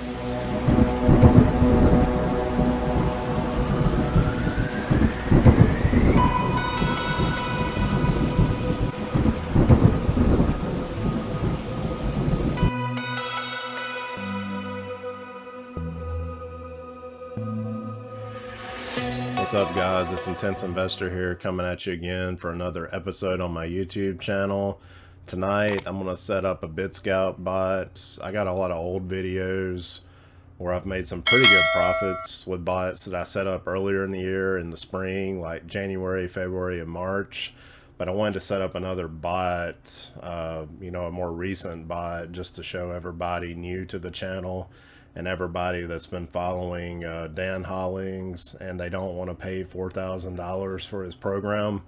What's up, guys? It's Intense Investor here, coming at you again for another episode on my YouTube channel. Tonight I'm going to set up a BITSGAP bot. I got a lot of old videos where I've made some pretty good profits with bots that I set up earlier in the year, in the spring, like January, February, and March. But I wanted to set up another bot, a more recent bot, just to show everybody new to the channel and everybody that's been following Dan Hollings and they don't want to pay $4,000 for his program.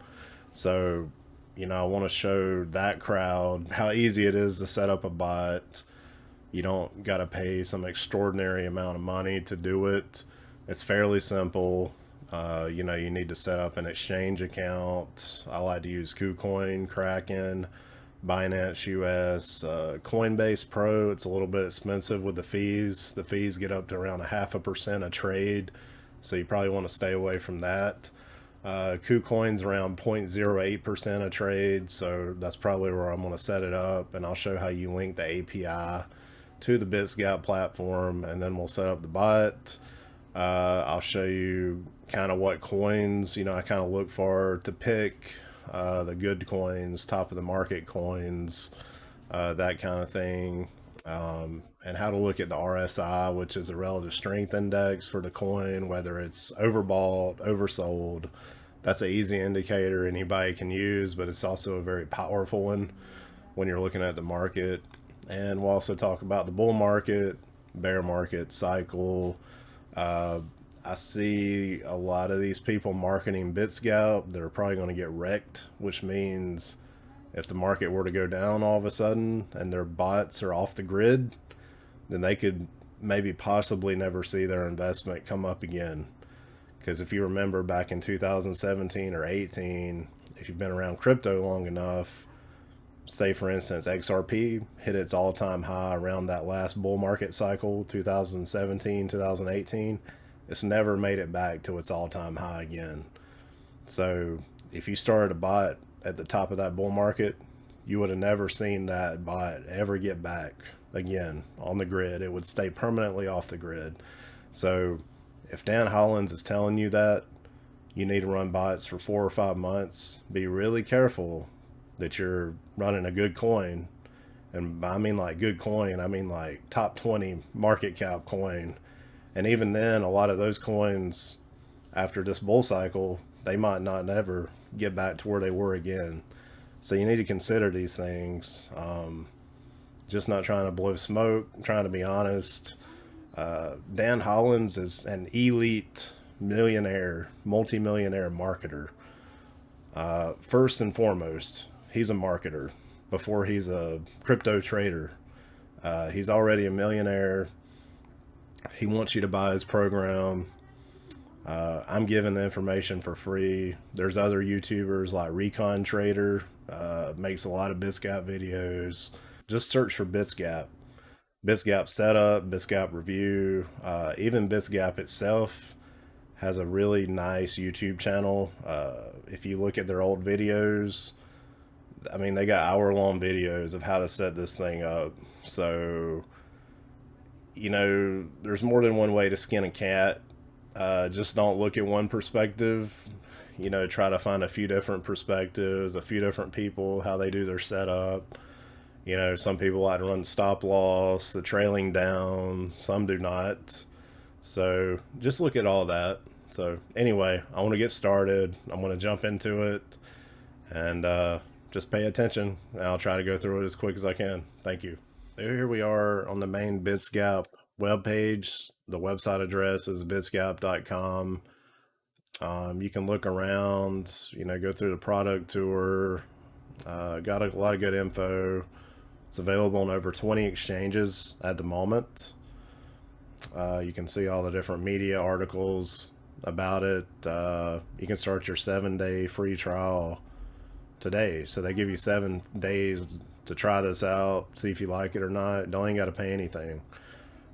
So, I want to show that crowd how easy it is to set up a bot. You don't got to pay some extraordinary amount of money to do it. It's fairly simple. You need to set up an exchange account. I like to use Kucoin, KRAKEN, BINANCE US, COINBASE Pro. It's a little bit expensive with the fees. The fees get up to around 0.5% a trade, so you probably want to stay away from that. Kucoin's around 0.08% a trade, so that's probably where I'm going to set it up, and I'll show how you link the API to the BITSGAP platform, and then we'll set up the bot. I'll show you kind of what coins, I kind of look for to pick the good coins, top of the market coins, that kind of thing, and how to look at the RSI, which is a relative strength index for the coin, whether it's overbought, oversold. That's an easy indicator anybody can use, but it's also a very powerful one when you're looking at the market. And we'll also talk about the bull market, bear market cycle. I see a lot of these people marketing BITSGAP. They're probably going to get wrecked, which means if the market were to go down all of a sudden and their bots are off the grid, then they could maybe possibly never see their investment come up again. Because if you remember back in 2017 or 18, if you've been around crypto long enough, say for instance XRP hit its all-time high around that last bull market cycle, 2017, 2018. It's never made it back to its all-time high again. So if you started a bot at the top of that bull market, you would have never seen that bot ever get back again on the grid. It would stay permanently off the grid. So if Dan Hollings is telling you that you need to run bots for 4 or 5 months, be really careful that you're running a good coin. And I mean like good coin, I mean like top 20 market cap coin. And even then, a lot of those coins after this bull cycle, they might not never get back to where they were again. So you need to consider these things. Just not trying to blow smoke, trying to be honest. Dan Hollings is an elite millionaire, multimillionaire marketer. First and foremost, he's a marketer before he's a crypto trader. He's already a millionaire. He wants you to buy his program. I'm giving the information for free. There's other YouTubers like Recon Trader, makes a lot of BITSGAP videos. Just search for BITSGAP. BITSGAP setup, BITSGAP review. Even BITSGAP itself has a really nice YouTube channel. If you look at their old videos, I mean, they got hour-long videos of how to set this thing up. So, there's more than one way to skin a cat. Just don't look at one perspective. Try to find a few different perspectives, a few different people, how they do their setup. Some people like to run stop loss, the trailing down, some do not. So just look at all that. So anyway, I want to get started. I'm going to jump into it and just pay attention. And I'll try to go through it as quick as I can. Thank you. So here we are on the main BITSGAP webpage. The website address is bitsgap.com. You can look around, go through the product tour. Got a lot of good info. It's available on over 20 exchanges at the moment. You can see all the different media articles about it. You can start your 7-day free trial today. So they give you 7 days to try this out, see if you like it or not. Don't even got to pay anything.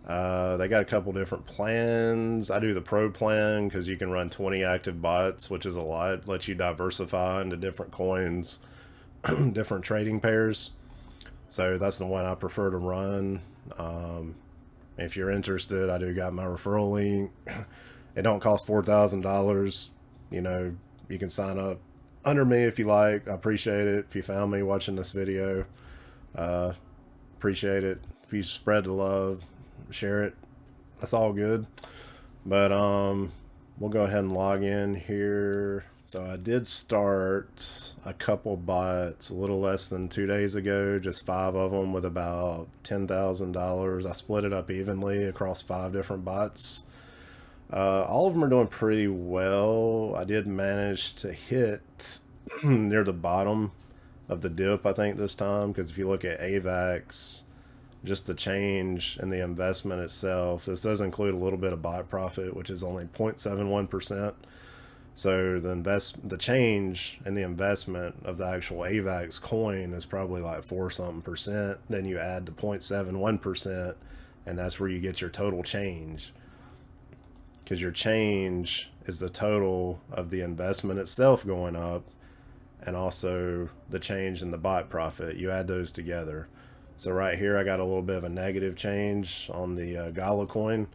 They got a couple different plans. I do the pro plan because you can run 20 active bots, which is a lot. Lets you diversify into different coins, different trading pairs. So that's the one I prefer to run. If you're interested, I do got my referral link. It don't cost $4,000. You know, you can sign up under me if you like. I appreciate it. If you found me watching this video, appreciate it. If you spread the love, share it. That's all good. But we'll go ahead and log in here. So I did start a couple bots a little less than 2 days ago, just 5 of them with about $10,000. I split it up evenly across 5 different bots. All of them are doing pretty well. I did manage to hit near the bottom of the dip, I think, this time, because if you look at AVAX, just the change in the investment itself, this does include a little bit of bot profit, which is only 0.71%. So the change in the investment of the actual AVAX coin is probably like 4-something%. Then you add the 0.71%, and that's where you get your total change. Because your change is the total of the investment itself going up, and also the change in the bot profit. You add those together. So right here, I got a little bit of a negative change on the Gala coin.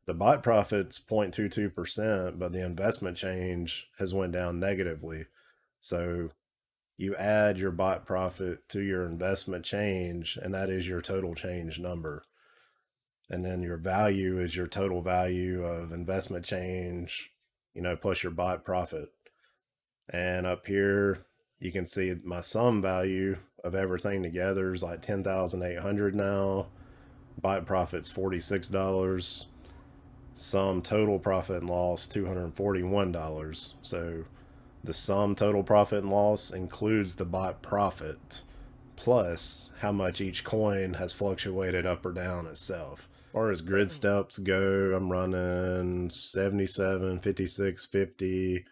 The bot profit's 0.22%, but the investment change has went down negatively. So you add your bot profit to your investment change, and that is your total change number. And then your value is your total value of investment change, you know, plus your bot profit. And up here, you can see my sum value of everything together is like 10,800 now. Bot profit's $46. Sum total profit and loss $241. So the sum total profit and loss includes the bot profit plus how much each coin has fluctuated up or down itself. As far as grid steps go, I'm running 77, 56, 50,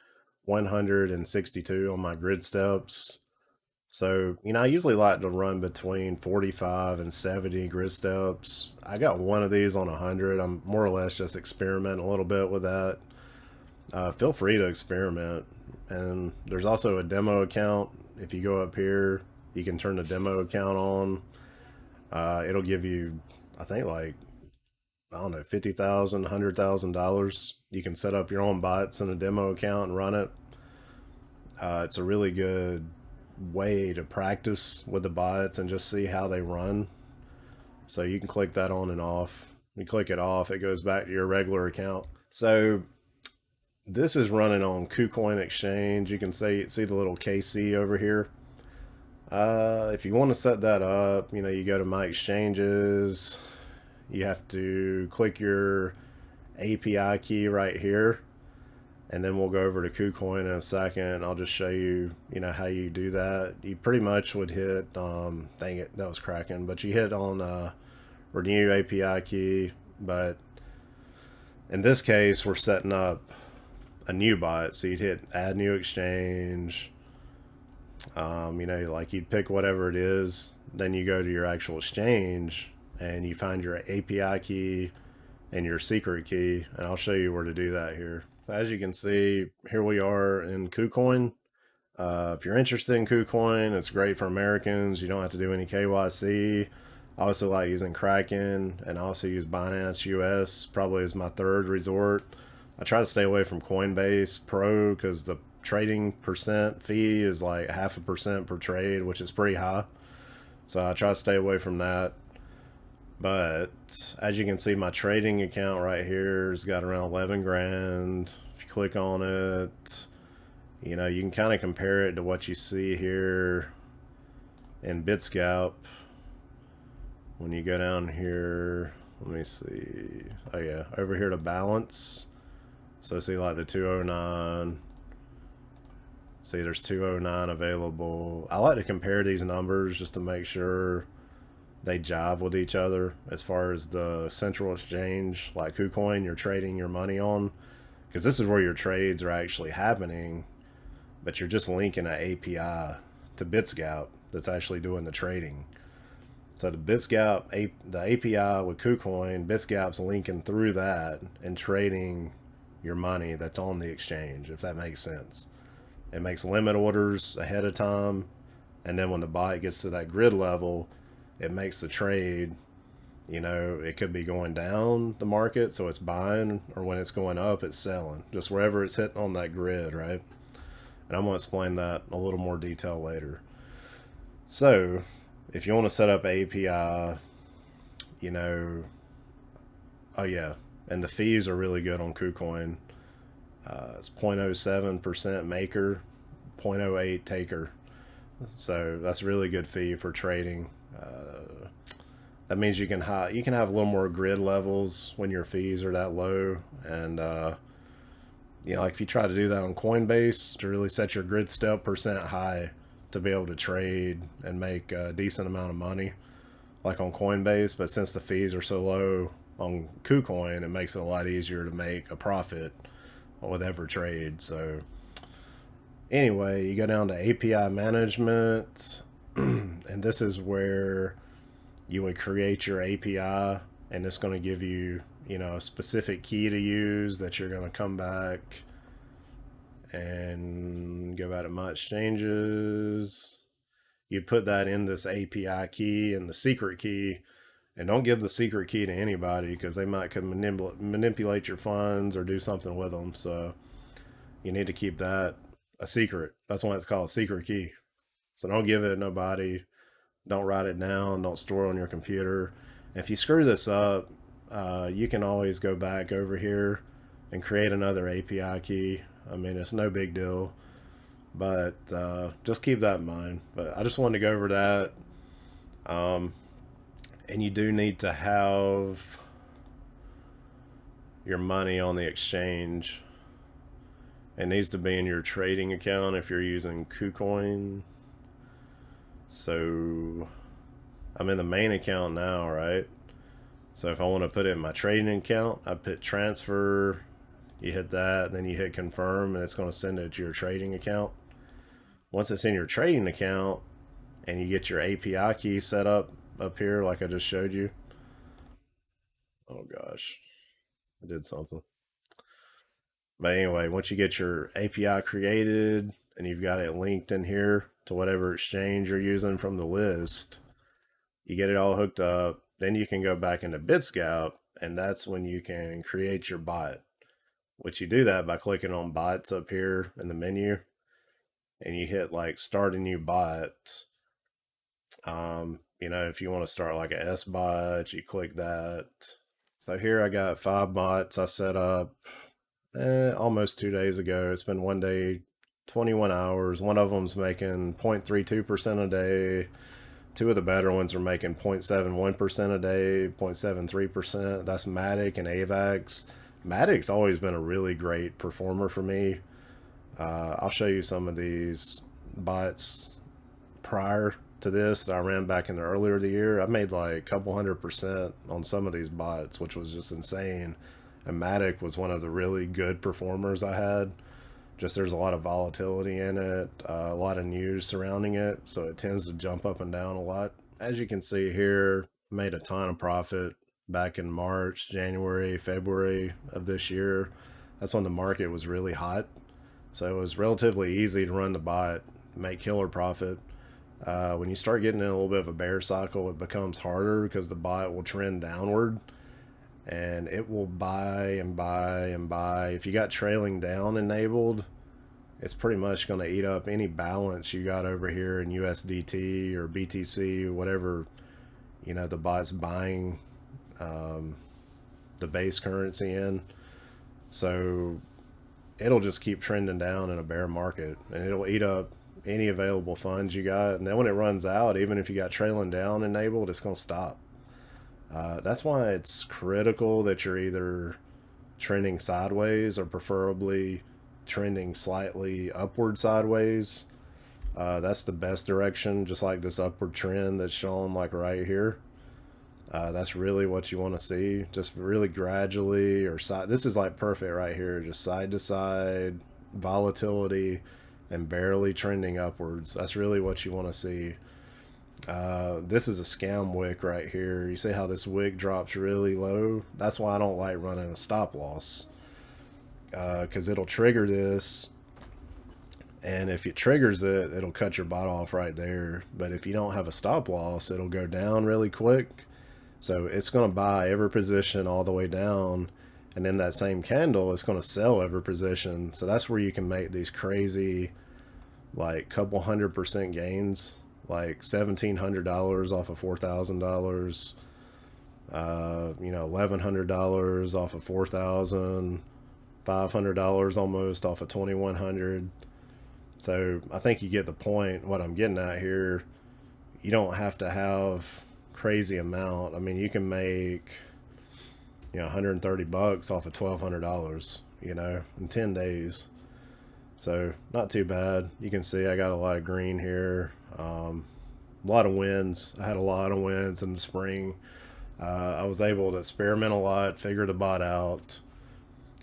162 on my grid steps. So, you know, I usually like to run between 45 and 70 grid steps. I got one of these on 100. I'm more or less just experimenting a little bit with that. Feel free to experiment. And there's also a demo account. If you go up here, you can turn the demo account on. It'll give you, I think, like, I don't know, $50,000, $100,000. You can set up your own bots in a demo account and run it. It's a really good way to practice with the bots and just see how they run. So you can click that on and off. You click it off, it goes back to your regular account. So this is running on Kucoin exchange. You can see the little KC over here. If you want to set that up, you know, you go to my exchanges. You have to click your API key right here, and then we'll go over to Kucoin in a second. I'll just show you, you know, how you do that. You pretty much would hit, dang it, that was KRAKEN, but you hit on renew API key. But in this case, we're setting up a new bot, so you'd hit add new exchange. You know, like you'd pick whatever it is, then you go to your actual exchange and you find your API key and your secret key, and I'll show you where to do that here. As you can see, here we are in Kucoin. If you're interested in Kucoin, it's great for Americans. You don't have to do any KYC. I also like using KRAKEN, and I also use BINANCE US, probably as my third resort. I try to stay away from COINBASE Pro because the trading percent fee is like 0.5% per trade, which is pretty high. So I try to stay away from that. But as you can see, my trading account right here has got around 11 grand. If you click on it, you know, you can kind of compare it to what you see here in BITSGAP. When you go down here, let me see. Oh yeah, over here to balance. So see like the 209. See, there's 209 available. I like to compare these numbers just to make sure they jive with each other as far as the central exchange, like Kucoin, you're trading your money on, because this is where your trades are actually happening, but you're just linking an API to BITSGAP that's actually doing the trading. So the BITSGAP, the API with Kucoin, BITSGAP's linking through that and trading your money that's on the exchange, if that makes sense. It makes limit orders ahead of time, and then when the bot gets to that grid level, it makes the trade. You know, it could be going down the market, so it's buying, or when it's going up, it's selling. Just wherever it's hitting on that grid, right? And I'm going to explain that in a little more detail later. So, if you want to set up API, you know, oh yeah, and the fees are really good on KuCoin. It's 0.07% maker, 0.08 taker. So that's a really good fee for trading. That means you can have a little more grid levels when your fees are that low, and you know, like if you try to do that on Coinbase to really set your grid step percent high to be able to trade and make a decent amount of money, like on Coinbase. But since the fees are so low on KuCoin, it makes it a lot easier to make a profit with every trade. So anyway, you go down to API management, and this is where you would create your API, and it's going to give you, you know, a specific key to use that you're going to come back and go out of my exchanges. You put that in this API key and the secret key, and don't give the secret key to anybody because they might could manipulate your funds or do something with them. So you need to keep that a secret. That's why it's called a secret key. So don't give it to nobody. Don't write it down. Don't store it on your computer. And if you screw this up, you can always go back over here and create another API key. I mean, it's no big deal, but just keep that in mind. But I just wanted to go over that. And you do need to have your money on the exchange. It needs to be in your trading account if you're using KuCoin. So I'm in the main account now, right? So if I want to put it in my trading account, I put transfer, you hit that, and then you hit confirm, and it's going to send it to your trading account. Once it's in your trading account and you get your API key set up here like I just showed you. Oh gosh, I did something. But anyway, once you get your API created and you've got it linked in here to whatever exchange you're using from the list, you get it all hooked up, then you can go back into BITSGAP, and that's when you can create your bot. Which you do that by clicking on bots up here in the menu, and you hit like start a new bot. You know, if you want to start like a S bot, you click that. So here I got 5 bots I set up almost 2 days ago. It's been 1 day, 21 hours. One of them's making 0.32% a day. 2 of the better ones are making 0.71% a day, 0.73%. That's Matic and AVAX. Matic's always been a really great performer for me. I'll show you some of these bots prior to this that I ran back in the earlier of the year. I made like a couple 100% on some of these bots, which was just insane. And Matic was one of the really good performers I had. Just there's a lot of volatility in it, a lot of news surrounding it, so it tends to jump up and down a lot. As you can see here, made a ton of profit back in March, January, February of this year. That's when the market was really hot. So it was relatively easy to run the bot, make killer profit. When you start getting in a little bit of a bear cycle, it becomes harder because the bot will trend downward and it will buy and buy and buy. If you got trailing down enabled, it's pretty much going to eat up any balance you got over here in USDT or BTC, whatever, you know, the bot's buying the base currency in. So it'll just keep trending down in a bear market, and it'll eat up any available funds you got. And then when it runs out, even if you got trailing down enabled, it's going to stop. That's why it's critical that you're either trending sideways or preferably trending slightly upward sideways. That's the best direction, just like this upward trend that's shown like right here. That's really what you want to see, just really gradually, or side. This is like perfect right here, just side to side volatility and barely trending upwards. That's really what you want to see. This is a scam wick right here. You see how this wick drops really low? That's why I don't like running a stop loss, because it'll trigger this, and if it triggers it, it'll cut your bot off right there. But if you don't have a stop loss, it'll go down really quick. So it's going to buy every position all the way down, and in that same candle, it's going to sell every position. So that's where you can make these crazy, like, couple 100% gains, like $1,700 off of $4,000. $1,100 off of 4,000, $500 almost off of 2,100. So I think you get the point. What I'm getting at here, you don't have to have crazy amount. I mean, you can make, 130 bucks off of $1,200, in 10 days. So not too bad. You can see I got a lot of green here. A lot of wins. I had a lot of wins in the spring. I was able to experiment a lot, figure the bot out,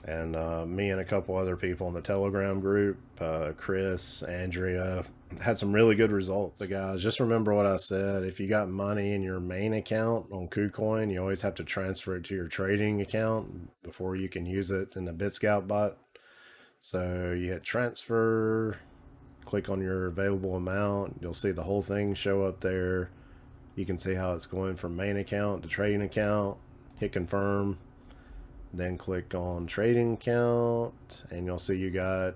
and me and a couple other people in the Telegram group, Chris, Andrea, had some really good results. So guys, just remember what I said. If you got money in your main account on Kucoin, you always have to transfer it to your trading account before you can use it in the BITSGAP bot. So you hit transfer, click on your available amount. You'll see the whole thing show up there. You can see how it's going from main account to trading account. Hit confirm, then click on trading account, and you'll see you got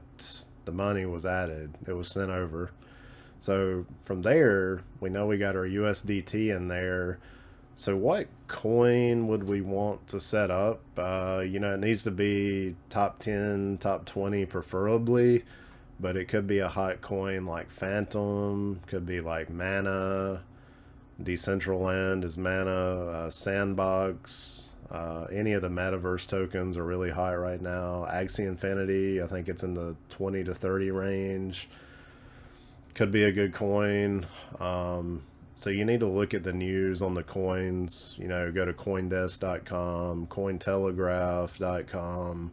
the money was added. It was sent over. So from there, we know we got our USDT in there. So what coin would we want to set up? It needs to be top 10, top 20 preferably, but it could be a hot coin like Phantom, could be like Mana, Decentraland is Mana, Sandbox, any of the metaverse tokens are really hot right now. Axie Infinity, I think it's in the 20 to 30 range. Could be a good coin. So you need to look at the news on the coins, go to coindesk.com, cointelegraph.com,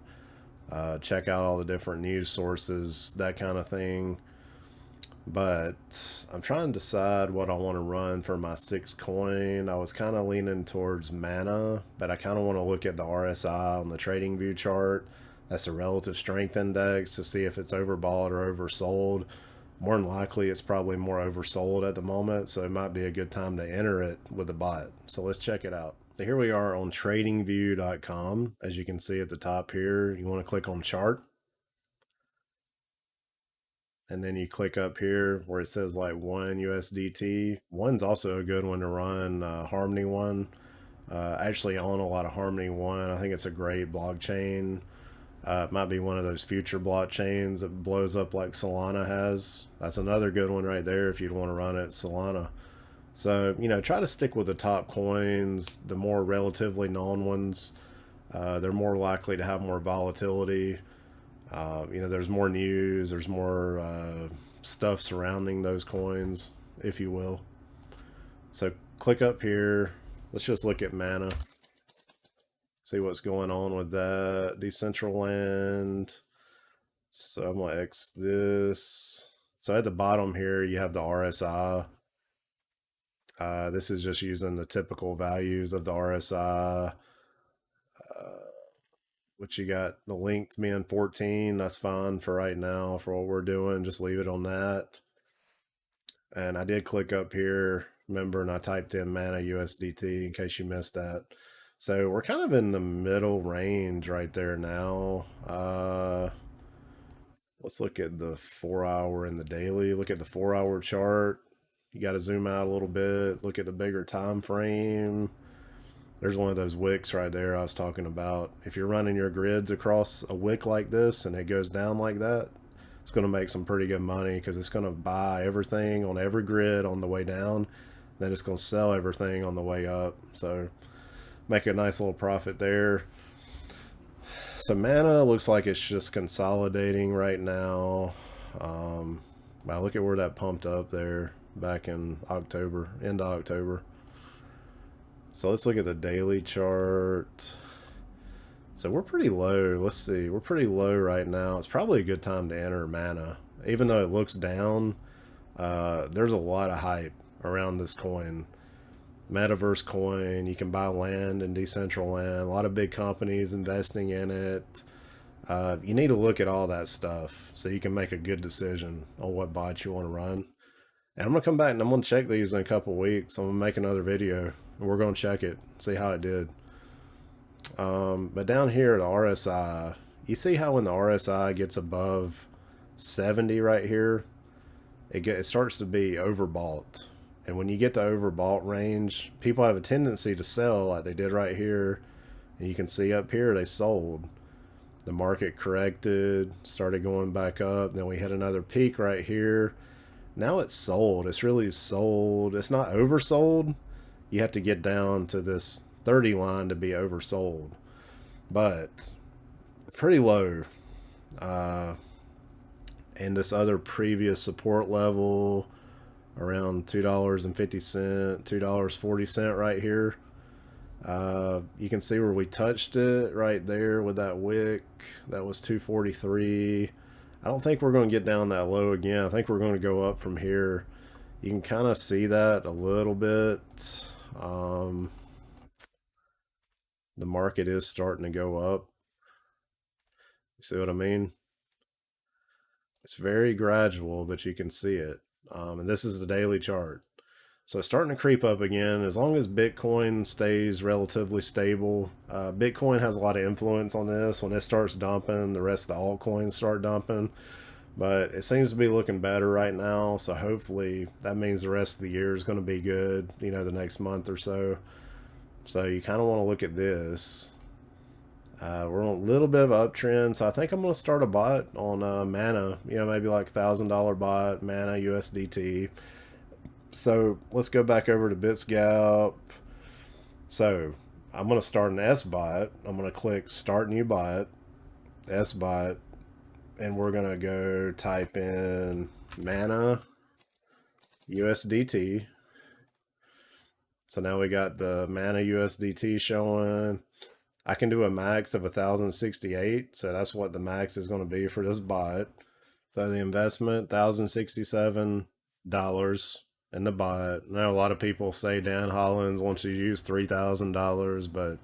check out all the different news sources, that kind of thing. But I'm trying to decide what I want to run for my 6th coin. I was kind of leaning towards Mana, but I kind of want to look at the RSI on the trading view chart. That's the relative strength index, to see if it's overbought or oversold. More than likely, it's probably more oversold at the moment, so it might be a good time to enter it with the bot. So let's check it out. So here we are on tradingview.com. As you can see at the top here, you want to click on chart. And then you click up here where it says like 1 USDT. One's also a good one to run, Harmony One. I actually own a lot of Harmony One. I think it's a great blockchain. It might be one of those future blockchains that blows up like Solana has. That's another good one right there if you'd want to run it, Solana. So, try to stick with the top coins, the more relatively known ones. They're more likely to have more volatility. There's more news, there's more stuff surrounding those coins, if you will. So click up here. Let's just look at Mana. See what's going on with that. Decentraland. So I'm going to X this. So at the bottom here, you have the RSI. This is just using the typical values of the RSI. What you got, the length being 14, that's fine for right now for what we're doing. Just leave it on that. And I did click up here, remember, and I typed in Mana USDT in case you missed that. So we're kind of in the middle range right there now. Let's look at the 4-hour and the daily. Look at the 4-hour chart. You got to zoom out a little bit. Look at the bigger time frame. There's one of those wicks right there I was talking about. If you're running your grids across a wick like this and it goes down like that, it's going to make some pretty good money because it's going to buy everything on every grid on the way down. Then it's going to sell everything on the way up. So make a nice little profit there. So Mana looks like it's just consolidating right now. Wow, look at where that pumped up there back in October, end of October. So let's look at the daily chart. So we're pretty low. Let's see. We're pretty low right now. It's probably a good time to enter Mana. Even though it looks down, there's a lot of hype around this coin. Metaverse coin, you can buy land in Decentraland, a lot of big companies investing in it. You need to look at all that stuff so you can make a good decision on what bot you want to run. And I'm going to come back and I'm going to check these in a couple weeks. I'm going to make another video and we're going to check it, see how it did. But down here, the RSI, you see how when the RSI gets above 70 right here, it starts to be overbought. And when you get to overbought range, people have a tendency to sell like they did right here. And you can see up here, they sold. The market corrected, started going back up. Then we hit another peak right here. Now it's sold. It's really sold. It's not oversold. You have to get down to this 30 line to be oversold. But pretty low. And this other previous support level around $2.50, $2.40 right here. You can see where we touched it right there with that wick. That was 243. I don't think we're going to get down that low again. I think we're going to go up from here. You can kind of see that a little bit. The market is starting to go up. You see what I mean? It's very gradual, but you can see it. And this is the daily chart. So it's starting to creep up again. As long as Bitcoin stays relatively stable, Bitcoin has a lot of influence on this. When it starts dumping, the rest of the altcoins start dumping. But it seems to be looking better right now. So hopefully that means the rest of the year is going to be good, you know, the next month or so. So you kind of want to look at this. We're on a little bit of an uptrend, so I think I'm going to start a bot on Mana, you know, maybe like $1,000 bot, Mana USDT. So let's go back over to BITSGAP. So I'm going to start an S bot. I'm going to click Start New Bot, S bot, and we're going to go type in Mana USDT. So now we got the Mana USDT showing. I can do a max of 1,068, so that's what the max is going to be for this bot. So the investment, $1,067 in the bot. I know a lot of people say Dan Hollins wants you to use $3,000, but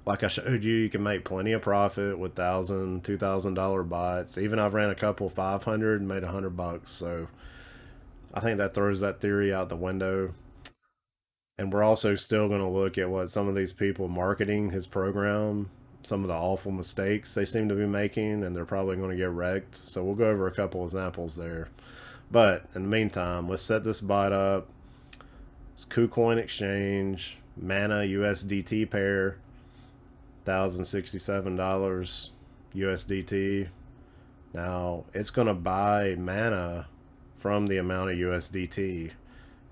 like I showed you, you can make plenty of profit with $1,000, $2,000 bots. Even I've ran a couple 500 and made $100. So I think that throws that theory out the window. And we're also still going to look at what some of these people marketing his program, some of the awful mistakes they seem to be making, and they're probably going to get wrecked. So we'll go over a couple examples there. But in the meantime, let's set this bot up. It's Kucoin exchange, Mana USDT pair, $1,067 USDT. Now it's going to buy Mana from the amount of USDT.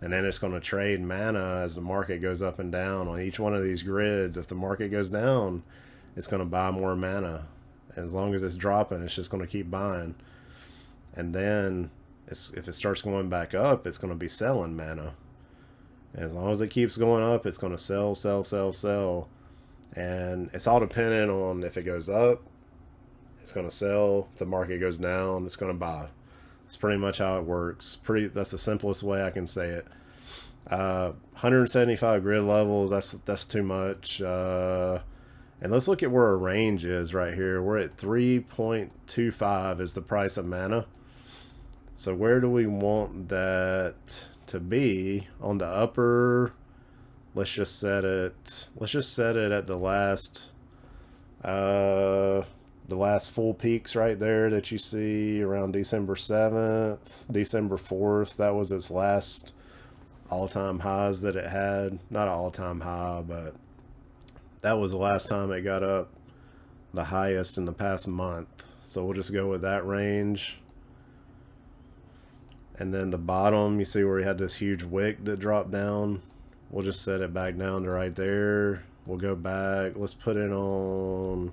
And then it's going to trade Mana as the market goes up and down on each one of these grids. If the market goes down, it's going to buy more Mana. As long as it's dropping, it's just going to keep buying. And then if it starts going back up, it's going to be selling Mana. And as long as it keeps going up, it's going to sell, sell, sell, sell. And it's all dependent on if it goes up, it's going to sell. If the market goes down, it's going to buy. That's pretty much how it works. That's the simplest way I can say it. 175 grid levels, that's too much. And let's look at where our range is right here. We're at 3.25 is the price of Mana. So where do we want that to be? On the upper, let's just set it at the last full peaks right there that you see around December 7th, December 4th. That was its last all-time highs that it had. Not an all-time high, but that was the last time it got up the highest in the past month. So we'll just go with that range. And then the bottom, you see where we had this huge wick that dropped down. We'll just set it back down to right there. We'll go back. Let's put it on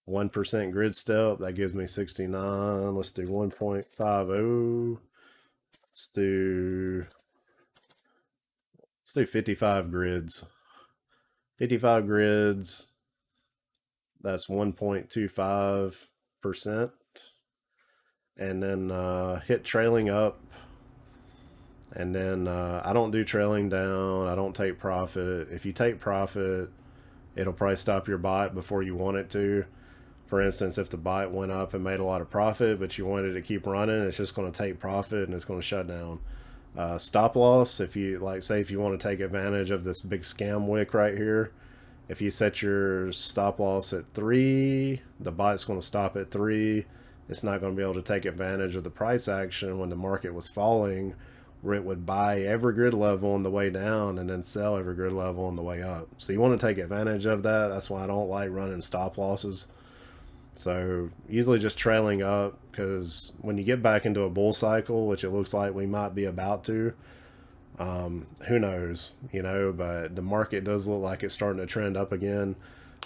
1% grid step. That gives me 69. Let's do 1.50. Let's do 55 grids. 55 grids. That's 1.25%. And then hit trailing up And then I don't do trailing down. I don't take profit. If you take profit, it'll probably stop your bot before you want it to. For instance, if the bot went up and made a lot of profit, but you wanted to keep running, it's just going to take profit and it's going to shut down. Stop loss, if you like, say if you want to take advantage of this big scam wick right here, if you set your stop loss at 3, the bot's going to stop at 3. It's not going to be able to take advantage of the price action when the market was falling, where it would buy every grid level on the way down and then sell every grid level on the way up. So you want to take advantage of that. That's why I don't like running stop losses. So usually just trailing up, because when you get back into a bull cycle, which it looks like we might be about to, who knows, but the market does look like it's starting to trend up again.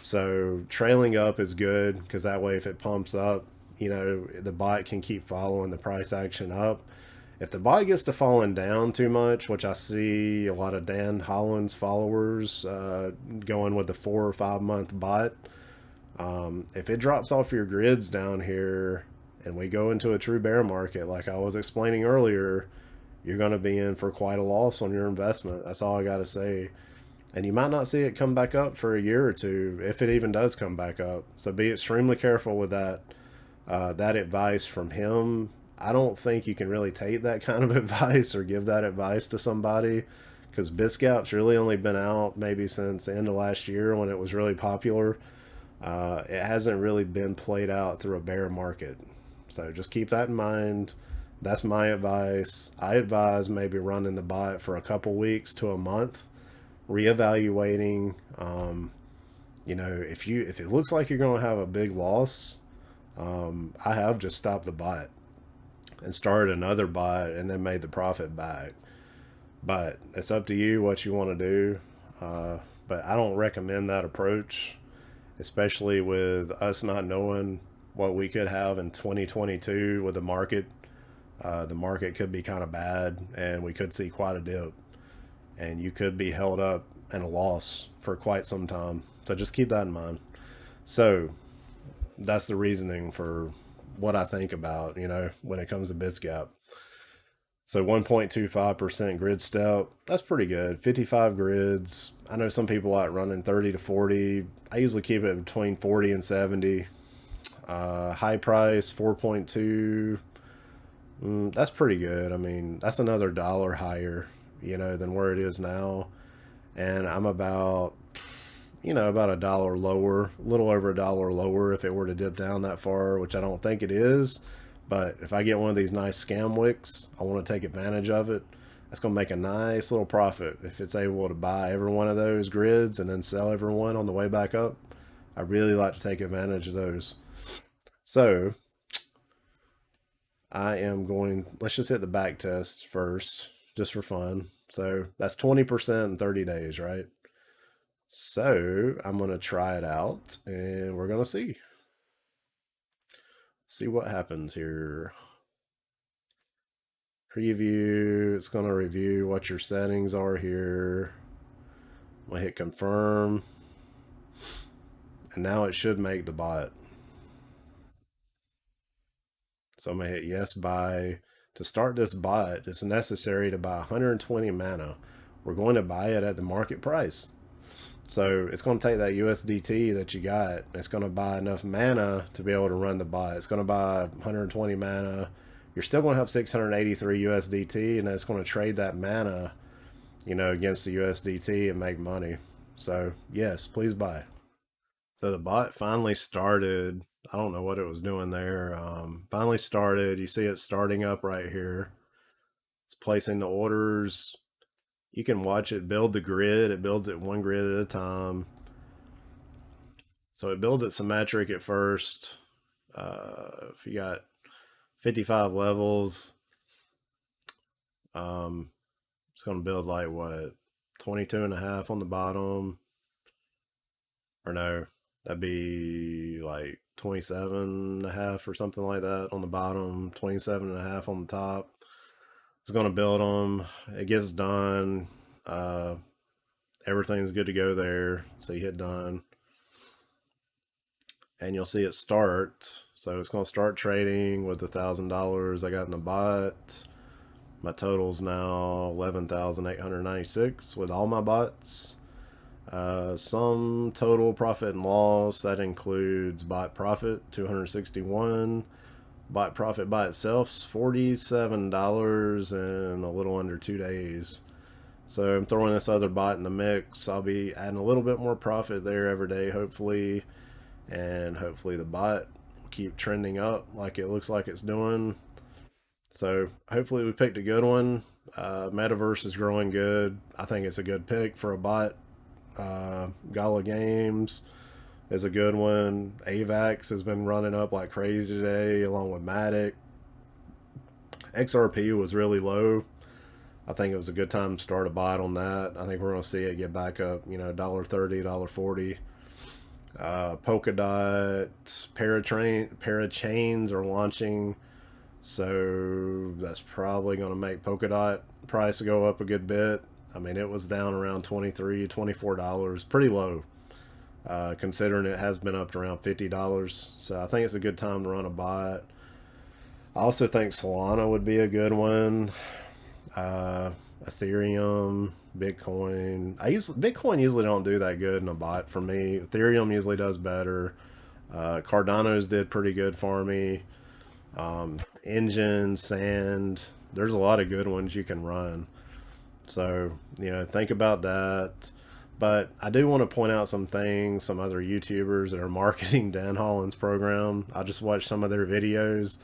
So trailing up is good, because that way if it pumps up, the bot can keep following the price action up. If the bot gets to falling down too much, which I see a lot of Dan Holland's followers going with the 4 or 5 month bot, if it drops off your grids down here and we go into a true bear market, like I was explaining earlier, you're going to be in for quite a loss on your investment. That's all I got to say. And you might not see it come back up for a year or two, if it even does come back up. So be extremely careful with that. That advice from him, I don't think you can really take that kind of advice or give that advice to somebody, because BITSGAP's really only been out maybe since the end of last year when it was really popular. It hasn't really been played out through a bear market. So just keep that in mind. That's my advice. I advise maybe running the bot for a couple weeks to a month, reevaluating. If it looks like you're going to have a big loss, I have just stopped the bot and started another bot and then made the profit back. But it's up to you what you want to do. But I don't recommend that approach, especially with us not knowing what we could have in 2022 with the market. The market could be kind of bad and we could see quite a dip, and you could be held up in a loss for quite some time. So just keep that in mind. So that's the reasoning for what I think about, when it comes to BITSGAP. So 1.25% grid step, that's pretty good. 55 grids. I know some people like running 30 to 40. I usually keep it between 40 and 70. High price, 4.2. That's pretty good. I mean, that's another dollar higher, than where it is now. And I'm about a dollar lower, a little over a dollar lower if it were to dip down that far, which I don't think it is. But if I get one of these nice scam wicks, I want to take advantage of it. That's going to make a nice little profit if it's able to buy every one of those grids and then sell every one on the way back up. I really like to take advantage of those. So let's just hit the back test first, just for fun. So that's 20% in 30 days, right? So I'm going to try it out and we're going to see what happens here. Preview, it's going to review what your settings are here. I'm going to hit confirm. And now it should make the bot. So I'm going to hit yes buy. To start this bot, it's necessary to buy 120 mana. We're going to buy it at the market price. So it's going to take that USDT that you got. It's going to buy enough mana to be able to run the bot. It's going to buy 120 mana. You're still going to have 683 USDT, and it's going to trade that mana, against the USDT and make money. So yes, please buy. So the bot finally started. I don't know what it was doing there. Finally started. You see it starting up right here. It's placing the orders. You can watch it build the grid. It builds it one grid at a time. So it builds it symmetric at first. If you got 55 levels, it's going to build like what, 22 and a half on the bottom, or no, that'd be like 27 and a half or something like that on the bottom, 27 and a half on the top. It's going to build them. It gets done. Everything's good to go there. So you hit done and you'll see it start. So it's going to start trading with $1,000 I got in the bot. My total's now 11,896 with all my bots. Some total profit and loss, that includes bot profit 261, bot profit by itself $47 in a little under 2 days. So I'm throwing this other bot in the mix. I'll be adding a little bit more profit there every day, hopefully, and hopefully the bot will keep trending up like it looks like it's doing. So hopefully we picked a good one. Metaverse is growing good. I think it's a good pick for a bot. Gala Games is a good one. AVAX has been running up like crazy today, along with Matic. XRP was really low. I think it was a good time to start a bot on that. I think we're going to see it get back up, you know, $1.30, $1.40. Polkadot, Parachains are launching, so that's probably going to make Polkadot price go up a good bit. I mean, it was down around $23, $24, pretty low, considering it has been up to around $50. So I think it's a good time to run a bot. I also think Solana would be a good one. Ethereum, Bitcoin. Bitcoin usually don't do that good in a bot for me. Ethereum usually does better. Cardano's did pretty good for me. Engine, Sand. There's a lot of good ones you can run. So, you know, think about that. But I do want to point out some things, some other YouTubers that are marketing Dan Holland's program. I just watched some of their videos.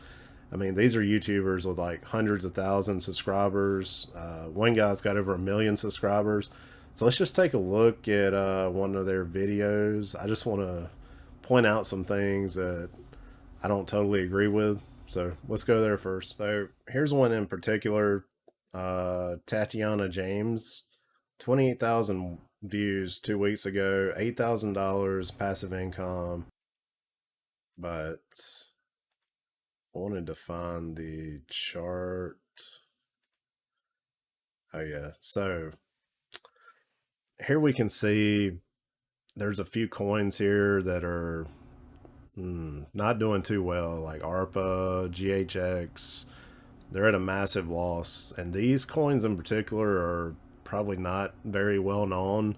I mean, these are YouTubers with like hundreds of thousands of subscribers. One guy's got over 1 million subscribers. So let's just take a look at one of their videos. I just want to point out some things that I don't totally agree with. So let's go there first. So here's one in particular. Tatiana James, 28,000 views 2 weeks ago, $8,000 passive income. But I wanted to find the chart. Oh yeah, so here we can see there's a few coins here that are not doing too well, like ARPA, GHX. They're at a massive loss, and these coins in particular are probably not very well known,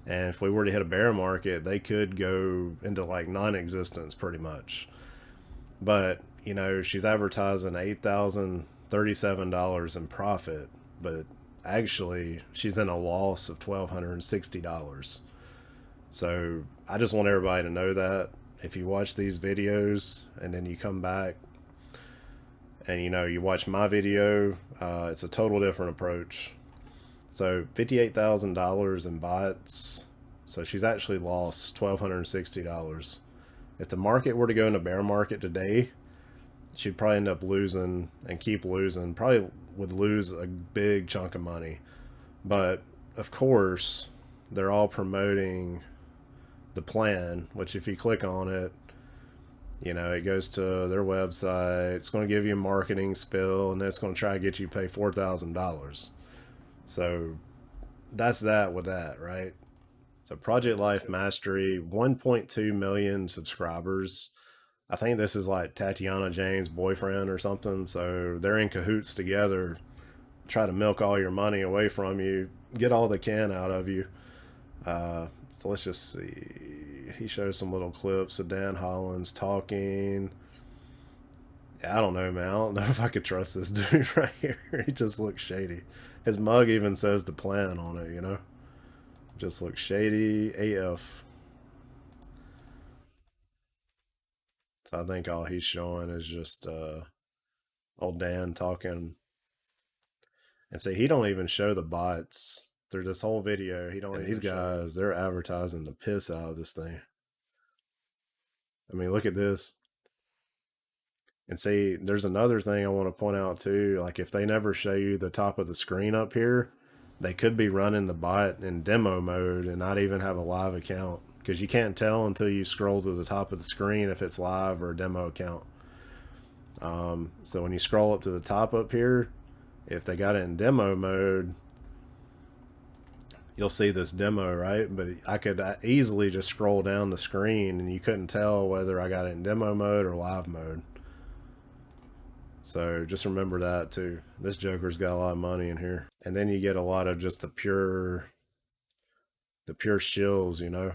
and if we were to hit a bear market, they could go into like non-existence pretty much. But you know, she's advertising $8,037 in profit, but actually she's in a loss of $1,260. So I just want everybody to know that if you watch these videos and then you come back and you know you watch my video, it's a total different approach. So $58,000 in bots, so she's actually lost $1,260. If the market were to go into bear market today, she'd probably end up losing and keep losing, probably would lose a big chunk of money. But of course they're all promoting the plan, which if you click on it, you know, it goes to their website. It's going to give you a marketing spill, and it's going to try to get you to pay $4,000. So that's that with that, right? So Project Life Mastery, 1.2 million subscribers. I think this is like Tatiana James' boyfriend or something. So they're in cahoots together, try to milk all your money away from you, get all they can out of you. So let's just see. He shows some little clips of Dan Holland's talking. Yeah, I don't know, man. I don't know if I could trust this dude right here. He just looks shady. His mug even says the plan on it, you know? Just looks shady AF. So I think all he's showing is just old Dan talking. And see, he don't even show the bots through this whole video. He don't. And these guys, they're advertising the piss out of this thing. I mean, look at this. And see, there's another thing I want to point out too. Like if they never show you the top of the screen up here, they could be running the bot in demo mode and not even have a live account, because you can't tell until you scroll to the top of the screen if it's live or a demo account. So when you scroll up to the top up here, if they got it in demo mode, you'll see this demo, right? But I could easily just scroll down the screen and you couldn't tell whether I got it in demo mode or live mode. So just remember that too. This joker's got a lot of money in here. And then you get a lot of just the pure shills, you know,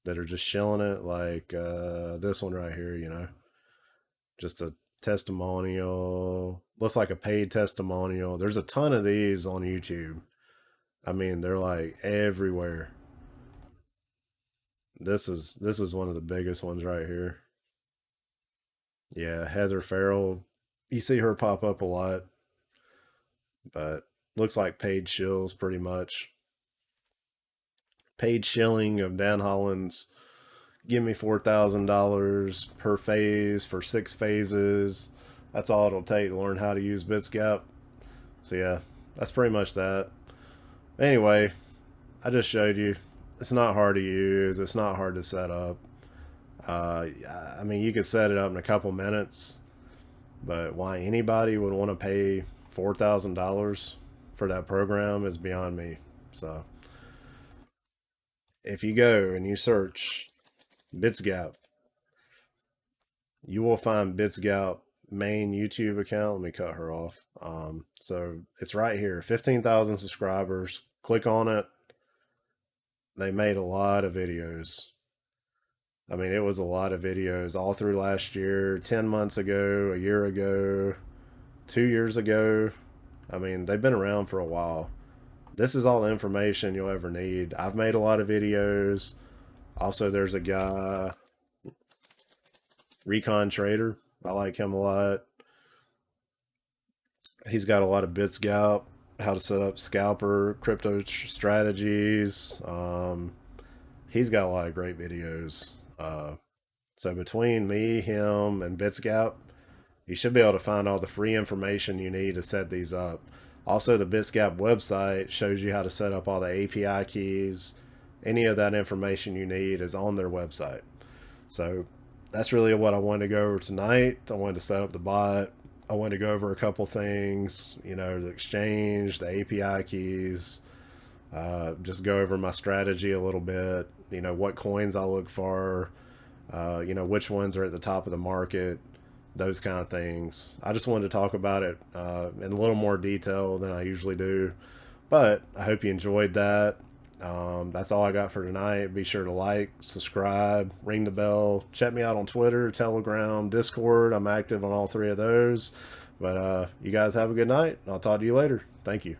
that are just shilling it, like this one right here, you know. Just a testimonial. Looks like a paid testimonial. There's a ton of these on YouTube. I mean, they're like everywhere. This is one of the biggest ones right here. Yeah, Heather Farrell. You see her pop up a lot, but looks like paid shills pretty much. Paid shilling of Dan Holland's give me $4,000 per phase for 6 phases. That's all it'll take to learn how to use BITSGAP. So yeah, that's pretty much that. Anyway, I just showed you. It's not hard to use. It's not hard to set up. I mean, you could set it up in a couple minutes, but why anybody would want to pay $4,000 for that program is beyond me. So if you go and you search BITSGAP, you will find BITSGAP main YouTube account. Let me cut her off. So it's right here, 15,000 subscribers. Click on it. They made a lot of videos. I mean, it was a lot of videos all through last year, 10 months ago, a year ago, 2 years ago. I mean, they've been around for a while. This is all the information you'll ever need. I've made a lot of videos. Also, there's a guy, Recon Trader. I like him a lot. He's got a lot of BITSGAP, how to set up scalper, crypto strategies. He's got a lot of great videos. So between me, him, and BITSGAP, you should be able to find all the free information you need to set these up. Also, the BITSGAP website shows you how to set up all the API keys. Any of that information you need is on their website. So that's really what I wanted to go over tonight. I wanted to set up the bot. I wanted to go over a couple things, you know, the exchange, the API keys, just go over my strategy a little bit, you know, what coins I look for, you know, which ones are at the top of the market, those kind of things. I just wanted to talk about it in a little more detail than I usually do, but I hope you enjoyed that. That's all I got for tonight. Be sure to like, subscribe, ring the bell. Check me out on Twitter, Telegram, Discord. I'm active on all 3 of those. But you guys have a good night. I'll talk to you later. Thank you.